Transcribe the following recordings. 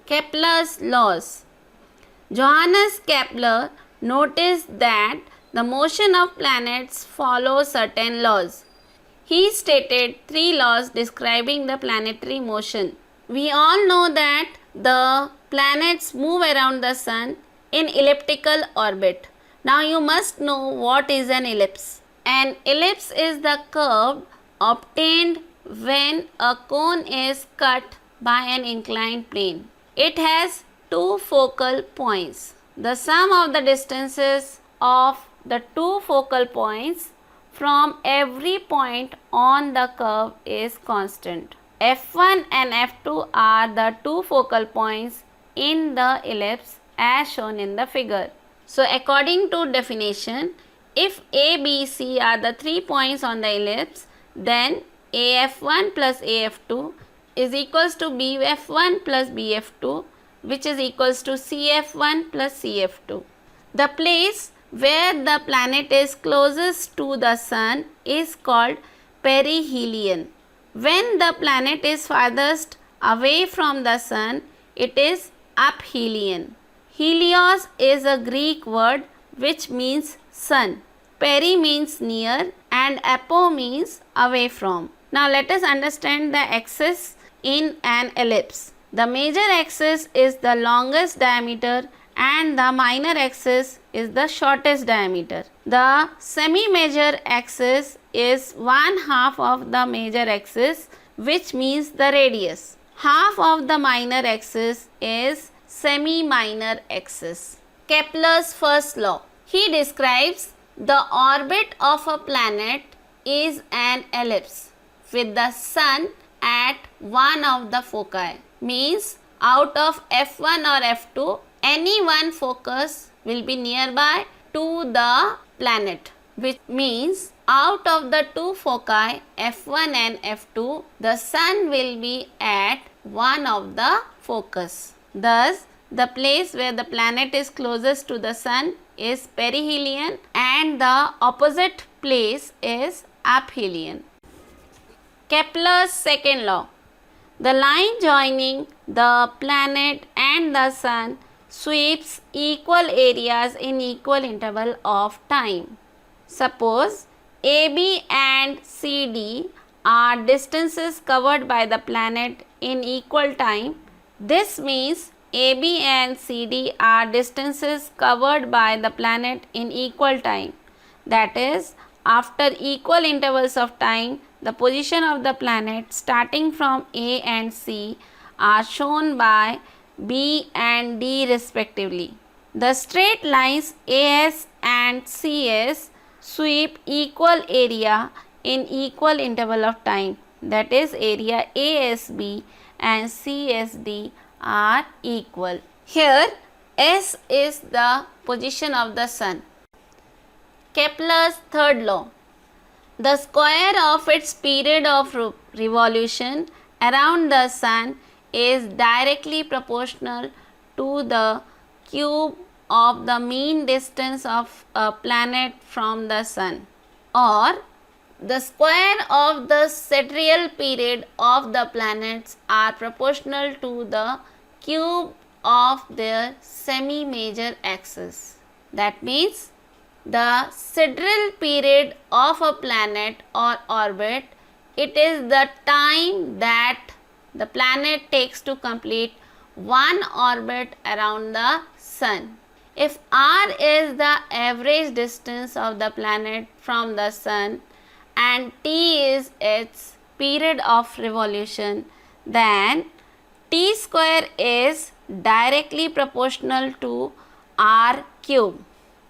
Kepler's laws. Johannes Kepler noticed that the motion of planets follows certain laws. He stated 3 laws describing the planetary motion. We all know that the planets move around the sun in elliptical orbit. Now you must know what is an ellipse. An ellipse is the curve obtained when a cone is cut by an inclined plane. It has 2 focal points. The sum of the distances of the 2 focal points from every point on the curve is constant. F1 and F2 are the 2 focal points in the ellipse as shown in the figure. So according to definition, if A, B, C are the 3 points on the ellipse, then AF1 plus AF2 is equals to BF1 plus BF2, which is equals to CF1 plus CF2. The place where the planet is closest to the sun is called perihelion. When the planet is farthest away from the sun, it is aphelion. Helios is a Greek word which means sun. Peri means near and apo means away from. Now let us understand the axis in an ellipse. The major axis is the longest diameter and the minor axis is the shortest diameter. The semi-major axis is 1/2 of the major axis, which means the radius. Half of the minor axis is semi-minor axis. Kepler's first law. He describes the orbit of a planet is an ellipse with the sun at one of the foci. Means out of F1 or F2, any one focus will be nearby to the planet, which means out of the 2 foci F1 and F2, the sun will be at one of the focus. Thus, the place where the planet is closest to the sun is perihelion and the opposite place is aphelion. Kepler's second law. The line joining the planet and the sun sweeps equal areas in equal interval of time. Suppose AB and CD are distances covered by the planet in equal time. This means AB and CD are distances covered by the planet in equal time. That is, after equal intervals of time, the position of the planet starting from A and C are shown by B and D respectively. The straight lines AS and CS sweep equal area in equal interval of time. That is, area ASB and CSD are equal. Here S is the position of the sun. Kepler's third law. The square of its period of revolution around the sun is directly proportional to the cube of the mean distance of a planet from the sun, or the square of the sidereal period of the planets are proportional to the cube of their semi-major axis. That means the sidereal period of a planet or orbit, it is the time that the planet takes to complete one orbit around the sun. If r is the average distance of the planet from the sun and t is its period of revolution, then t square is directly proportional to r cube.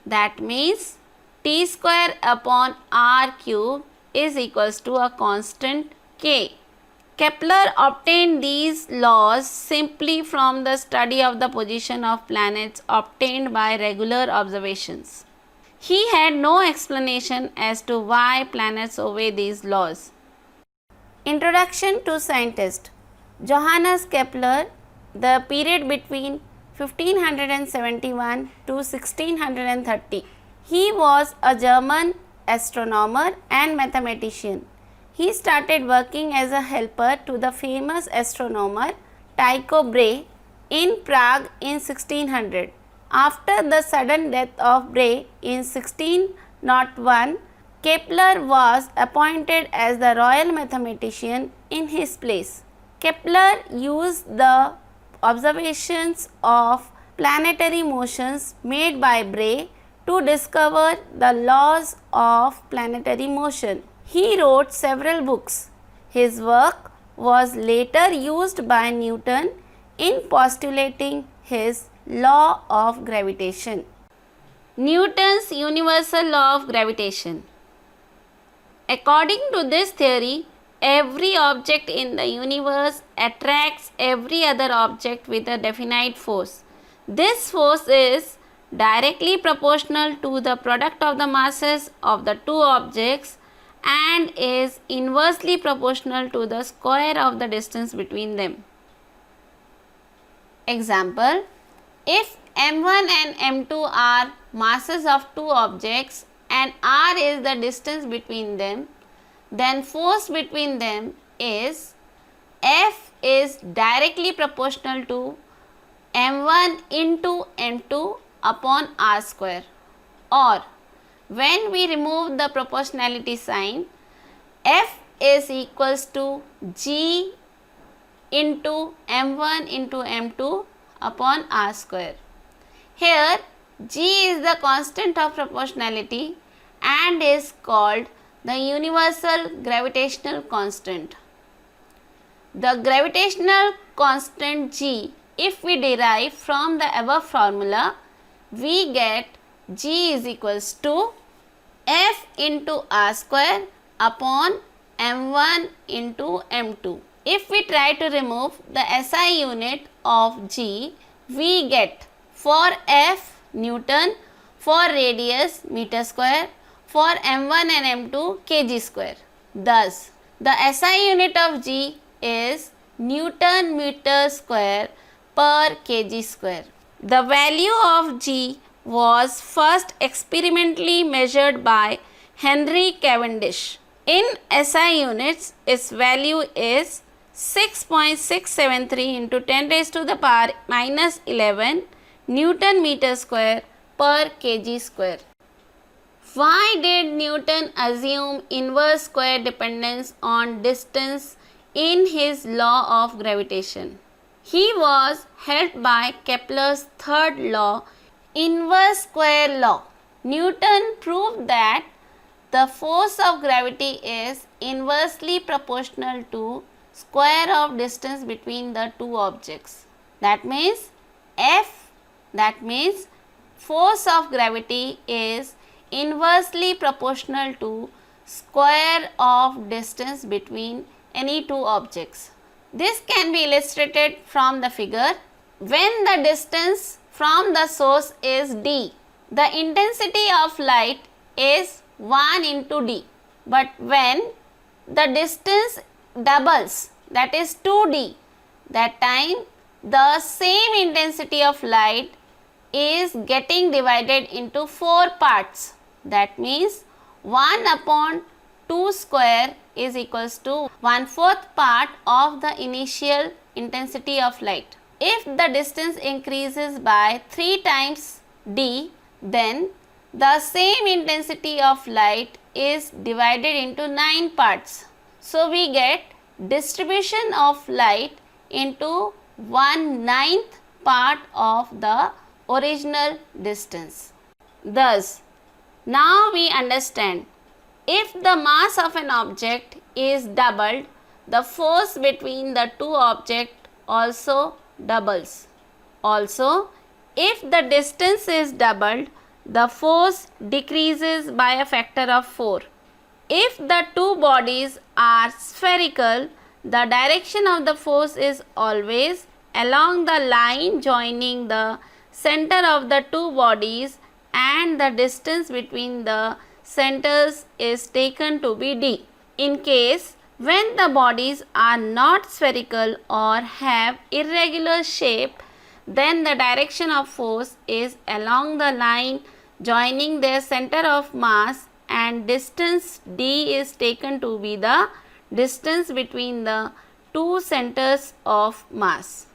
That means t square upon r cube is equals to a constant k. Kepler obtained these laws simply from the study of the position of planets obtained by regular observations. He had no explanation as to why planets obey these laws. Introduction to scientist. Johannes Kepler, the period between 1571 to 1630. He was a German astronomer and mathematician. He started working as a helper to the famous astronomer Tycho Brahe in Prague in 1600. After the sudden death of Bray in 1601, Kepler was appointed as the royal mathematician in his place. Kepler used the observations of planetary motions made by Bray to discover the laws of planetary motion. He wrote several books. His work was later used by Newton in postulating his law of gravitation. Newton's universal law of gravitation. According to this theory, every object in the universe attracts every other object with a definite force. This force is directly proportional to the product of the masses of the two objects and is inversely proportional to the square of the distance between them. Example, if m1 and m2 are masses of two objects and r is the distance between them, then force between them is F is directly proportional to m1 into m2 upon r square, or when we remove the proportionality sign, F is equals to G into m1 into m2 upon r square. Here G is the constant of proportionality and is called the universal gravitational constant. The gravitational constant G, if we derive from the above formula, we get G is equals to F into r square upon m1 into m2. If we try to remove the SI unit of G, we get for F Newton, for radius meter square, for m1 and m2 kg square. Thus, the SI unit of G is Newton meter square per kg square. The value of G was first experimentally measured by Henry Cavendish. In SI units, its value is 6.673 into 10 raised to the power minus 11 Newton meter square per kg square. Why did Newton assume inverse square dependence on distance in his law of gravitation? He was helped by Kepler's third law, inverse square law. Newton proved that the force of gravity is inversely proportional to square of distance between the two objects. That means force of gravity is inversely proportional to square of distance between any two objects. This can be illustrated from the figure. When the distance from the source is d, the intensity of light is 1 into d. But when the distance doubles, that is 2d, that time the same intensity of light is getting divided into 4 parts. That means 1 upon 2 square is equals to 1/4 part of the initial intensity of light. If the distance increases by 3 times d, then the same intensity of light is divided into 9 parts. So we get distribution of light into 1/9 part of the original distance. Thus, now we understand, if the mass of an object is doubled, the force between the two objects also doubles. Also, if the distance is doubled, the force decreases by a factor of 4. If the two bodies are spherical, the direction of the force is always along the line joining the center of the two bodies, and the distance between the centers is taken to be d. In case when the bodies are not spherical or have irregular shape, then the direction of force is along the line joining their center of mass, and distance d is taken to be the distance between the two centers of mass.